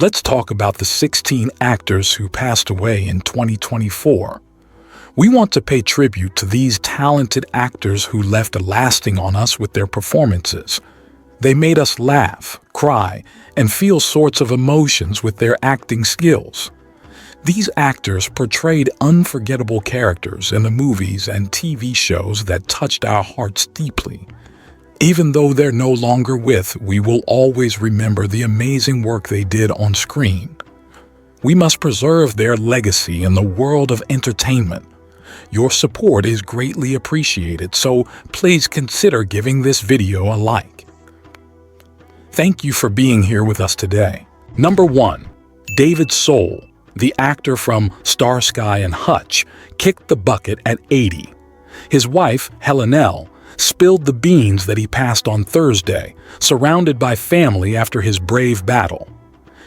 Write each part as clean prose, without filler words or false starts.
Let's talk about the 16 actors who passed away in 2024. We want to pay tribute to these talented actors who left a lasting on us with their performances. They made us laugh, cry, and feel sorts of emotions with their acting skills. These actors portrayed unforgettable characters in the movies and TV shows that touched our hearts deeply. Even though they're no longer with, we will always remember the amazing work they did on screen. We must preserve their legacy in the world of entertainment. Your support is greatly appreciated, so please consider giving this video a like. Thank you for being here with us today. Number 1. David Soul, the actor from Starsky and Hutch, kicked the bucket at 80. His wife, Helenelle, spilled the beans that he passed on Thursday, surrounded by family after his brave battle.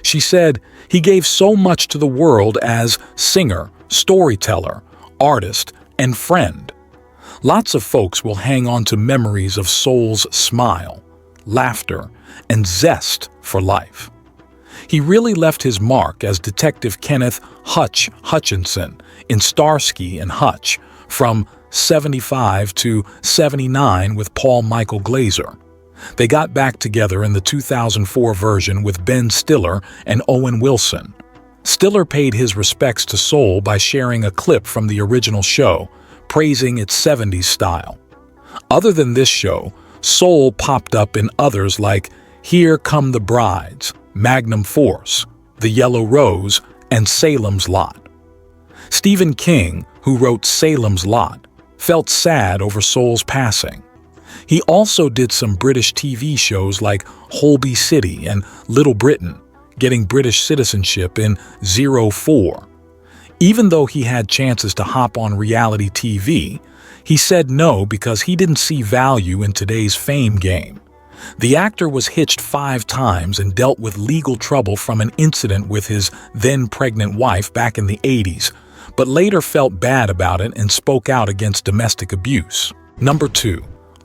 She said, "He gave so much to the world as singer, storyteller, artist, and friend." Lots of folks will hang on to memories of Soul's smile, laughter, and zest for life. He really left his mark as Detective Kenneth Hutch Hutchinson in Starsky and Hutch from 75 to 79 with Paul Michael Glaser. They got back together in the 2004 version with Ben Stiller and Owen Wilson. Stiller paid his respects to Soul by sharing a clip from the original show, praising its 70s style. Other than this show, Soul popped up in others like Here Come the Brides, Magnum Force, The Yellow Rose, and Salem's Lot. Stephen King, who wrote Salem's Lot, felt sad over Soul's passing. He also did some British TV shows like Holby City and Little Britain, getting British citizenship in 04. Even though he had chances to hop on reality TV, he said no because he didn't see value in today's fame game. The actor was hitched 5 times and dealt with legal trouble from an incident with his then-pregnant wife back in the 80s, but later felt bad about it and spoke out against domestic abuse. Number 2.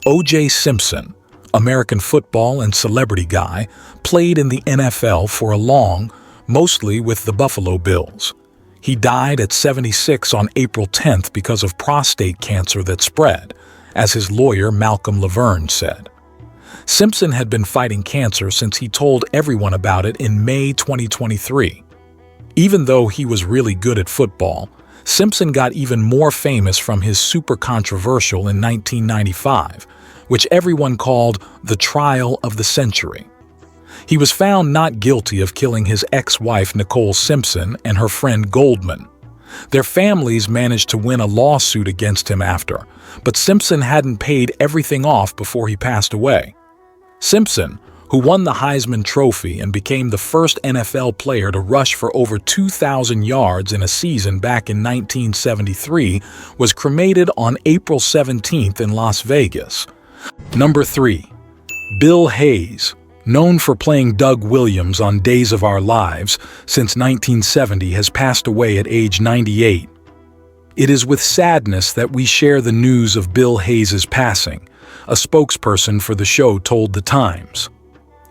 O.J. Simpson, American football and celebrity guy, played in the NFL for a long, mostly with the Buffalo Bills. He died at 76 on April 10th because of prostate cancer that spread, as his lawyer Malcolm Laverne said. Simpson had been fighting cancer since he told everyone about it in May 2023. Even though he was really good at football, Simpson got even more famous from his super controversial in 1995, which everyone called the trial of the century. He was found not guilty of killing his ex-wife Nicole Simpson and her friend Goldman. Their families managed to win a lawsuit against him after, but Simpson hadn't paid everything off before he passed away. Simpson, who won the Heisman Trophy and became the first NFL player to rush for over 2,000 yards in a season back in 1973, was cremated on April 17th in Las Vegas. Number 3. Bill Hayes, known for playing Doug Williams on Days of Our Lives since 1970, has passed away at age 98. It is with sadness that we share the news of Bill Hayes' passing, a spokesperson for the show told The Times.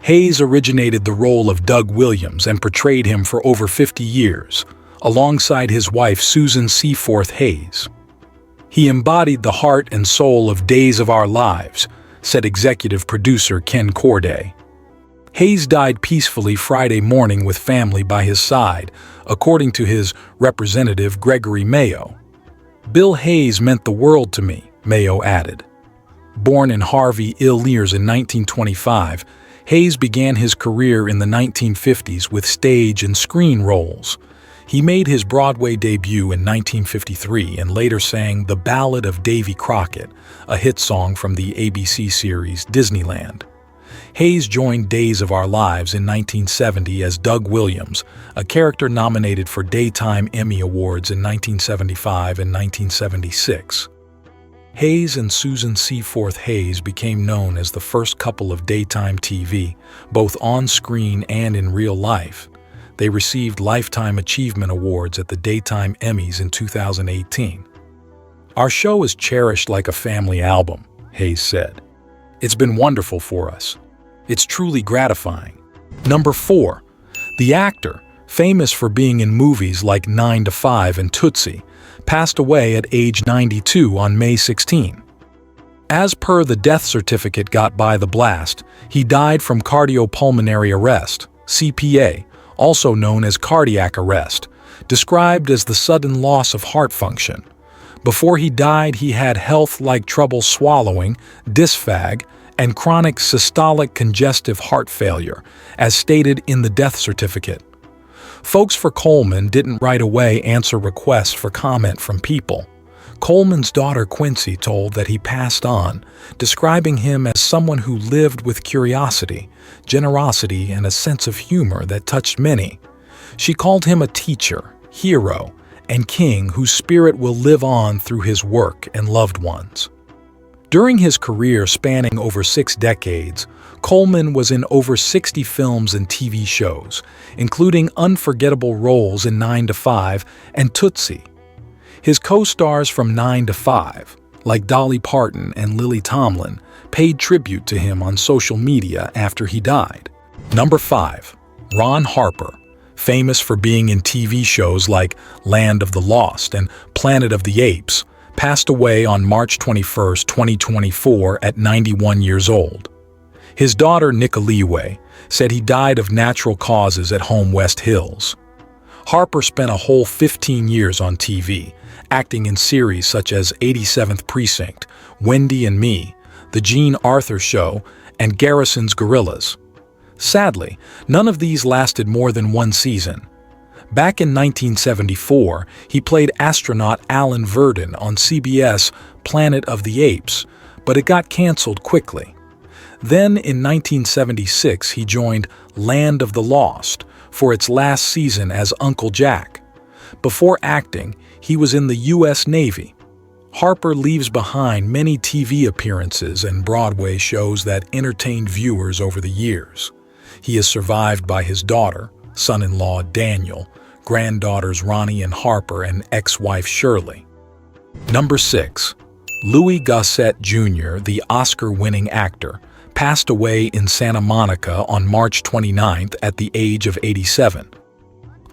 Hayes originated the role of Doug Williams and portrayed him for over 50 years, alongside his wife Susan Seaforth Hayes. He embodied the heart and soul of Days of Our Lives, said executive producer Ken Corday. Hayes died peacefully Friday morning with family by his side, according to his representative Gregory Mayo. "Bill Hayes meant the world to me," Mayo added. Born in Harvey, Illinois in 1925, Hayes began his career in the 1950s with stage and screen roles. He made his Broadway debut in 1953 and later sang The Ballad of Davy Crockett, a hit song from the ABC series Disneyland. Hayes joined Days of Our Lives in 1970 as Doug Williams, a character nominated for Daytime Emmy Awards in 1975 and 1976. Hayes and Susan Seaforth Hayes became known as the first couple of daytime TV, both on screen and in real life. They received Lifetime Achievement Awards at the Daytime Emmys in 2018. "Our show is cherished like a family album," Hayes said. "It's been wonderful for us. It's truly gratifying." Number 4. The actor, famous for being in movies like 9 to 5 and Tootsie, passed away at age 92 on May 16. As per the death certificate got by the blast, he died from cardiopulmonary arrest, CPA, also known as cardiac arrest, described as the sudden loss of heart function. Before he died, he had health like trouble swallowing, dysphag, and chronic systolic congestive heart failure, as stated in the death certificate. Folks for Coleman didn't right away answer requests for comment from people. Coleman's daughter Quincy told that he passed on, describing him as someone who lived with curiosity, generosity, and a sense of humor that touched many. She called him a teacher, hero, and king whose spirit will live on through his work and loved ones. During his career spanning over 6 decades, Coleman was in over 60 films and TV shows, including unforgettable roles in 9 to 5 and Tootsie. His co-stars from 9 to 5, like Dolly Parton and Lily Tomlin, paid tribute to him on social media after he died. Number 5. Ron Harper, famous for being in TV shows like Land of the Lost and Planet of the Apes, passed away on March 21, 2024 at 91 years old. His daughter McAlevey said he died of natural causes at home West Hills. Harper spent a whole 15 years on TV, acting in series such as 87th Precinct, Wendy and Me, The Jean Arthur Show, and Garrison's Gorillas. Sadly, none of these lasted more than 1 season. Back in 1974, he played astronaut Alan Verdon on CBS' Planet of the Apes, but it got canceled quickly. Then, in 1976, he joined Land of the Lost for its last season as Uncle Jack. Before acting, he was in the U.S. Navy. Harper leaves behind many TV appearances and Broadway shows that entertained viewers over the years. He is survived by his daughter, son-in-law Daniel, granddaughters Ronnie and Harper, and ex-wife Shirley. Number 6. Louis Gossett Jr., the Oscar-winning actor, passed away in Santa Monica on March 29 at the age of 87.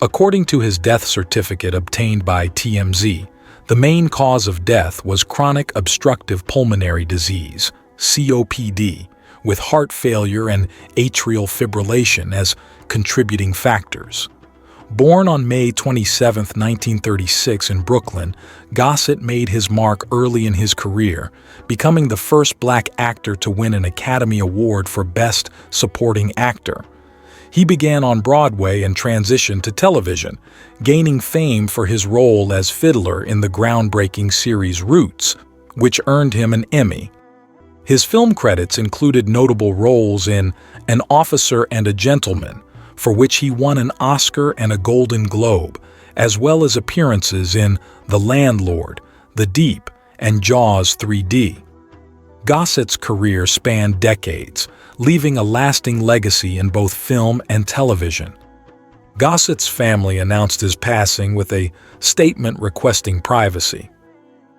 According to his death certificate obtained by TMZ, the main cause of death was chronic obstructive pulmonary disease, COPD, with heart failure and atrial fibrillation as contributing factors. Born on May 27, 1936 in Brooklyn, Gossett made his mark early in his career, becoming the first black actor to win an Academy Award for Best Supporting Actor. He began on Broadway and transitioned to television, gaining fame for his role as Fiddler in the groundbreaking series Roots, which earned him an Emmy. His film credits included notable roles in An Officer and a Gentleman, for which he won an Oscar and a Golden Globe, as well as appearances in The Landlord, The Deep, and Jaws 3D. Gossett's career spanned decades, leaving a lasting legacy in both film and television. Gossett's family announced his passing with a statement requesting privacy.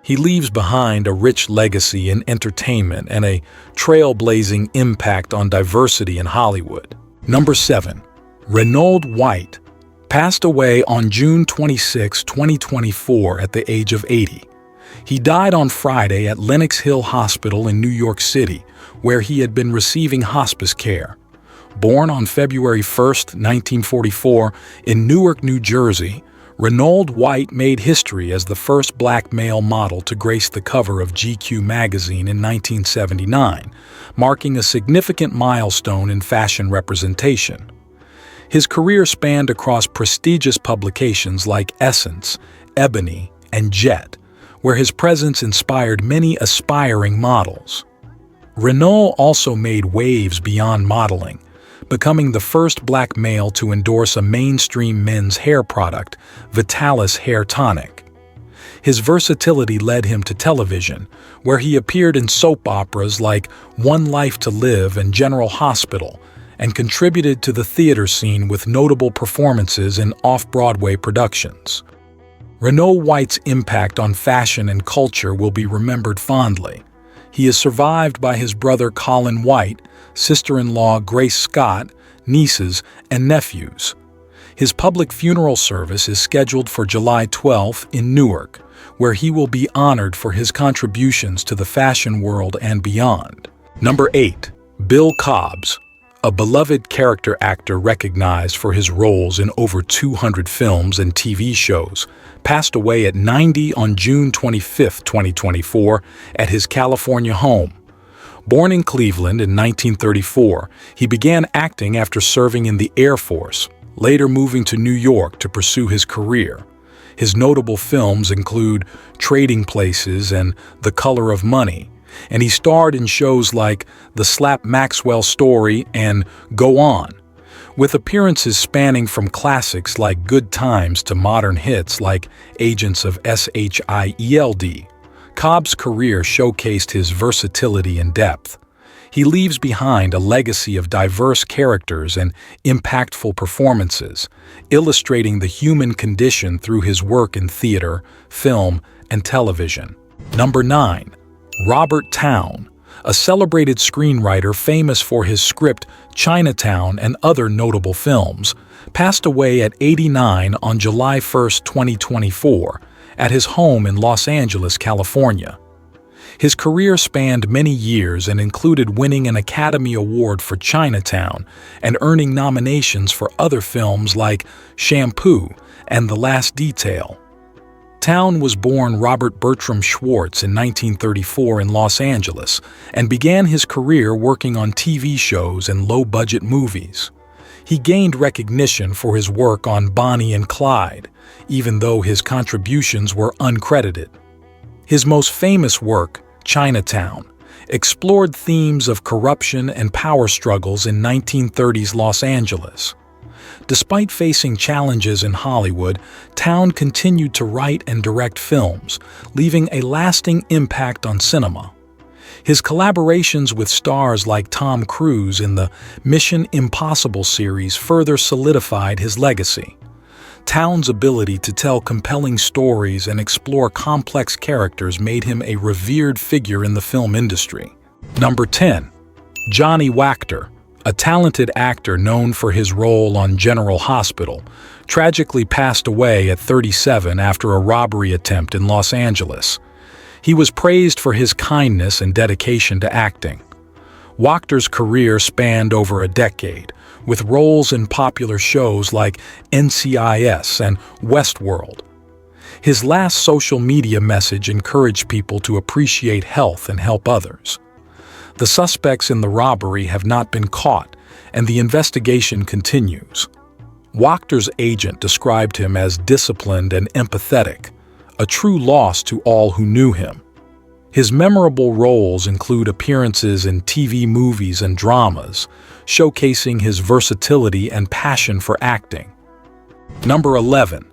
He leaves behind a rich legacy in entertainment and a trailblazing impact on diversity in Hollywood. Number 7. Renauld White passed away on June 26, 2024 at the age of 80. He died on Friday at Lenox Hill Hospital in New York City, where he had been receiving hospice care. Born on February 1, 1944, in Newark, New Jersey, Renauld White made history as the first black male model to grace the cover of GQ magazine in 1979, marking a significant milestone in fashion representation. His career spanned across prestigious publications like Essence, Ebony, and Jet, where his presence inspired many aspiring models. Renauld also made waves beyond modeling, becoming the first black male to endorse a mainstream men's hair product, Vitalis Hair Tonic. His versatility led him to television, where he appeared in soap operas like One Life to Live and General Hospital, and contributed to the theater scene with notable performances in off-Broadway productions. Renauld White's impact on fashion and culture will be remembered fondly. He is survived by his brother Colin White, sister-in-law Grace Scott, nieces, and nephews. His public funeral service is scheduled for July 12th in Newark, where he will be honored for his contributions to the fashion world and beyond. Number 8. Bill Cobbs, a beloved character actor recognized for his roles in over 200 films and TV shows, passed away at 90 on June 25, 2024, at his California home. Born in Cleveland in 1934, he began acting after serving in the Air Force, later moving to New York to pursue his career. His notable films include Trading Places and The Color of Money, and he starred in shows like The Slap Maxwell Story and Go On, with appearances spanning from classics like Good Times to modern hits like Agents of SHIELD. Cobbs' career showcased his versatility and depth. He leaves behind a legacy of diverse characters and impactful performances, illustrating the human condition through his work in theater, film, and television. Number 9. Robert Towne, a celebrated screenwriter famous for his script Chinatown and other notable films, passed away at 89 on July 1, 2024, at his home in Los Angeles, California. His career spanned many years and included winning an Academy Award for Chinatown and earning nominations for other films like Shampoo and The Last Detail. Towne was born Robert Bertram Schwartz in 1934 in Los Angeles and began his career working on TV shows and low-budget movies. He gained recognition for his work on Bonnie and Clyde, even though his contributions were uncredited. His most famous work, Chinatown, explored themes of corruption and power struggles in 1930s Los Angeles. Despite facing challenges in Hollywood, Towne continued to write and direct films, leaving a lasting impact on cinema. His collaborations with stars like Tom Cruise in the Mission Impossible series further solidified his legacy. Towne's ability to tell compelling stories and explore complex characters made him a revered figure in the film industry. Number 10. Johnny Wactor, a talented actor known for his role on General Hospital, tragically passed away at 37 after a robbery attempt in Los Angeles. He was praised for his kindness and dedication to acting. Wactor's career spanned over a decade, with roles in popular shows like NCIS and Westworld. His last social media message encouraged people to appreciate health and help others. The suspects in the robbery have not been caught, and the investigation continues. Wactor's agent described him as disciplined and empathetic, a true loss to all who knew him. His memorable roles include appearances in TV movies and dramas, showcasing his versatility and passion for acting. Number 11.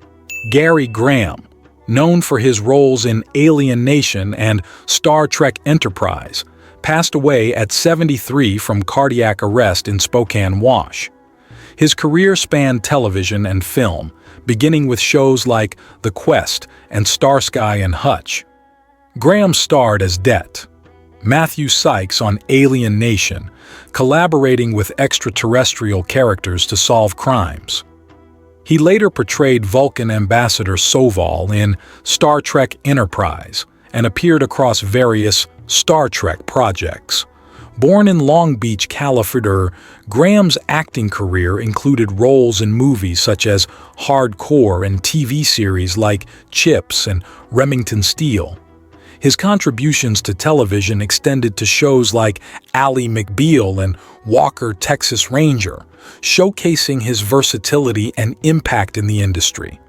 Gary Graham, known for his roles in Alien Nation and Star Trek Enterprise, passed away at 73 from cardiac arrest in Spokane, Wash. His career spanned television and film, beginning with shows like The Quest and Starsky and Hutch. Graham starred as Det, Matthew Sykes on Alien Nation, collaborating with extraterrestrial characters to solve crimes. He later portrayed Vulcan Ambassador Soval in Star Trek Enterprise and appeared across various Star Trek projects. Born in Long Beach, California, Graham's acting career included roles in movies such as Hardcore and TV series like Chips and Remington Steele. His contributions to television extended to shows like Ally McBeal and Walker, Texas Ranger, showcasing his versatility and impact in the industry.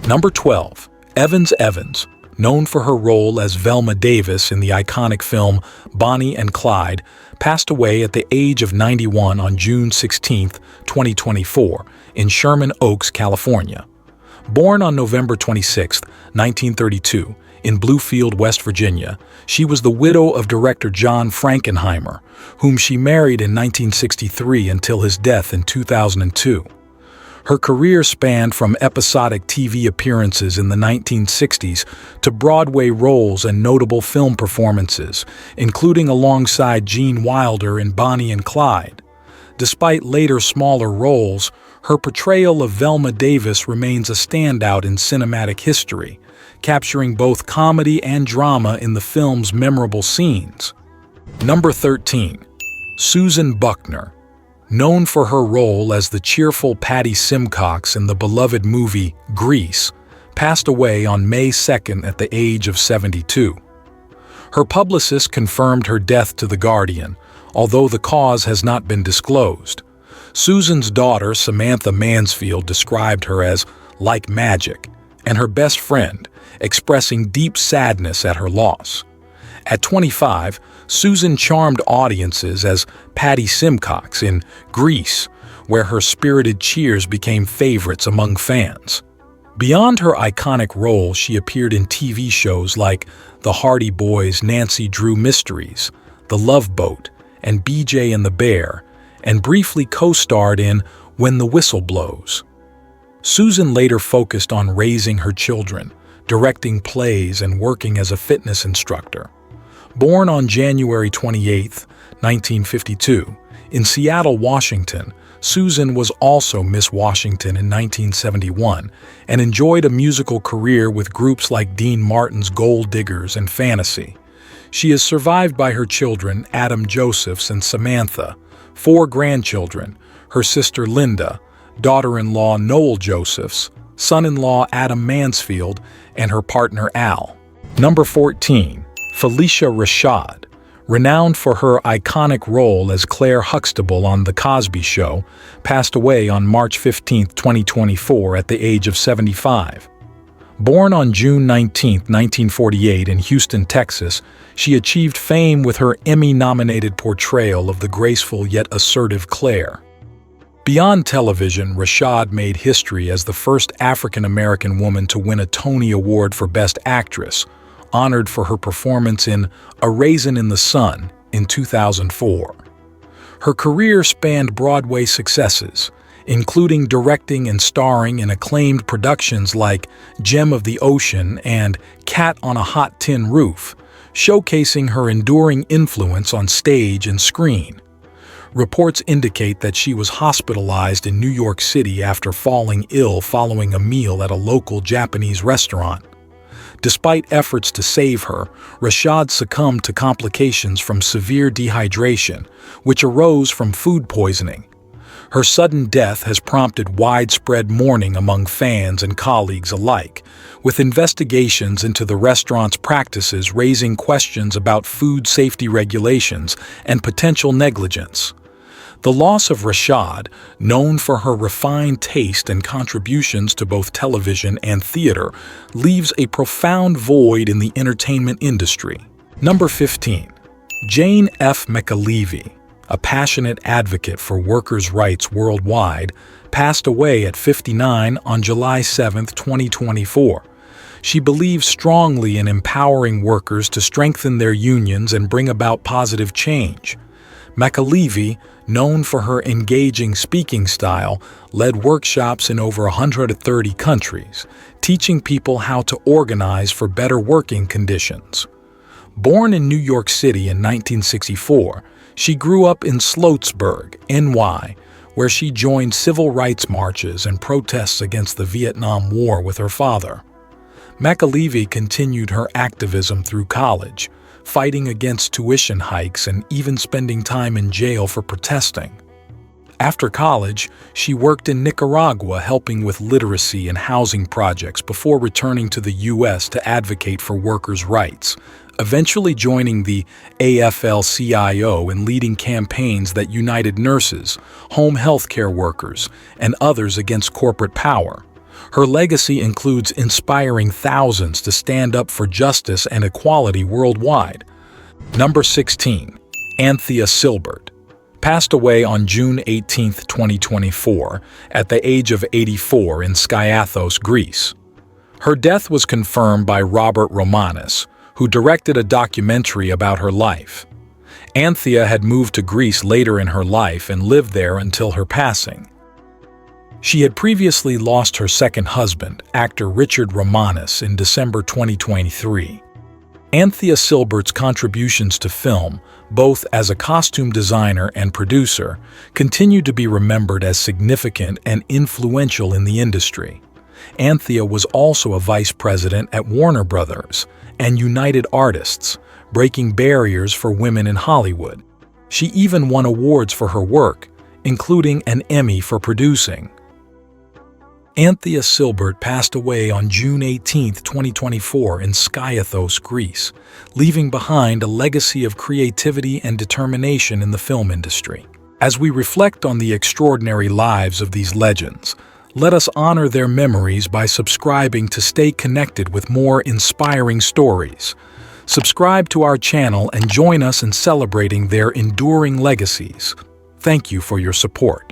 Number 12. Evans, known for her role as Velma Davis in the iconic film Bonnie and Clyde, passed away at the age of 91 on June 16, 2024, in Sherman Oaks, California. Born on November 26, 1932, in Bluefield, West Virginia, she was the widow of director John Frankenheimer, whom she married in 1963 until his death in 2002. Her career spanned from episodic TV appearances in the 1960s to Broadway roles and notable film performances, including alongside Gene Wilder in Bonnie and Clyde. Despite later smaller roles, Her portrayal of Velma Davis remains a standout in cinematic history, capturing both comedy and drama in the film's memorable scenes. Number 13. Susan Buckner. Known for her role as the cheerful Patty Simcox in the beloved movie Grease, passed away on May 2nd at the age of 72. Her publicist confirmed her death to The Guardian, although the cause has not been disclosed. Susan's daughter, Samantha Mansfield, described her as like magic, and her best friend, expressing deep sadness at her loss. At 25, Susan charmed audiences as Patty Simcox in Grease, where her spirited cheers became favorites among fans. Beyond her iconic role, she appeared in TV shows like The Hardy Boys' Nancy Drew Mysteries, The Love Boat, and BJ and the Bear, and briefly co-starred in When the Whistle Blows. Susan later focused on raising her children, directing plays, and working as a fitness instructor. Born on January 28, 1952, in Seattle, Washington, Susan was also Miss Washington in 1971 and enjoyed a musical career with groups like Dean Martin's Gold Diggers and Fantasy. She is survived by her children, Adam Josephs and Samantha, 4 grandchildren, her sister Linda, daughter-in-law Noel Josephs, son-in-law Adam Mansfield, and her partner Al. Number 14. Phylicia Rashad. Renowned for her iconic role as Claire Huxtable on The Cosby Show, passed away on March 15, 2024 at the age of 75. Born on June 19, 1948 in Houston, Texas, she achieved fame with her Emmy-nominated portrayal of the graceful yet assertive Claire. Beyond television, Rashad made history as the first African-American woman to win a Tony Award for Best Actress, honored for her performance in A Raisin in the Sun in 2004. Her career spanned Broadway successes, including directing and starring in acclaimed productions like Gem of the Ocean and Cat on a Hot Tin Roof, showcasing her enduring influence on stage and screen. Reports indicate that she was hospitalized in New York City after falling ill following a meal at a local Japanese restaurant. Despite efforts to save her, Rashad succumbed to complications from severe dehydration, which arose from food poisoning. Her sudden death has prompted widespread mourning among fans and colleagues alike, with investigations into the restaurant's practices raising questions about food safety regulations and potential negligence. The loss of Rashad, known for her refined taste and contributions to both television and theater, leaves a profound void in the entertainment industry. Number 15. Jane F. McAlevey, a passionate advocate for workers' rights worldwide, passed away at 59 on July 7, 2024. She believes strongly in empowering workers to strengthen their unions and bring about positive change. McAlevey, known for her engaging speaking style, led workshops in over 130 countries, teaching people how to organize for better working conditions. Born in New York City in 1964, she grew up in Sloatsburg, NY, where she joined civil rights marches and protests against the Vietnam War with her father. McAlevey continued her activism through college, fighting against tuition hikes and even spending time in jail for protesting. After college, she worked in Nicaragua helping with literacy and housing projects before returning to the U.S. to advocate for workers' rights, eventually joining the AFL-CIO and leading campaigns that united nurses, home health care workers, and others against corporate power. Her legacy includes inspiring thousands to stand up for justice and equality worldwide. Number 16. Anthea Sylbert. Passed away on June 18, 2024, at the age of 84 in Skiathos, Greece. Her death was confirmed by Robert Romanus, who directed a documentary about her life. Anthea had moved to Greece later in her life and lived there until her passing. She had previously lost her second husband, actor Richard Romanus, in December 2023. Anthea Sylbert's contributions to film, both as a costume designer and producer, continue to be remembered as significant and influential in the industry. Anthea was also a vice president at Warner Brothers and United Artists, breaking barriers for women in Hollywood. She even won awards for her work, including an Emmy for producing. Anthea Sylbert passed away on June 18, 2024 in Skiathos, Greece, leaving behind a legacy of creativity and determination in the film industry. As we reflect on the extraordinary lives of these legends, let us honor their memories by subscribing to stay connected with more inspiring stories. Subscribe to our channel and join us in celebrating their enduring legacies. Thank you for your support.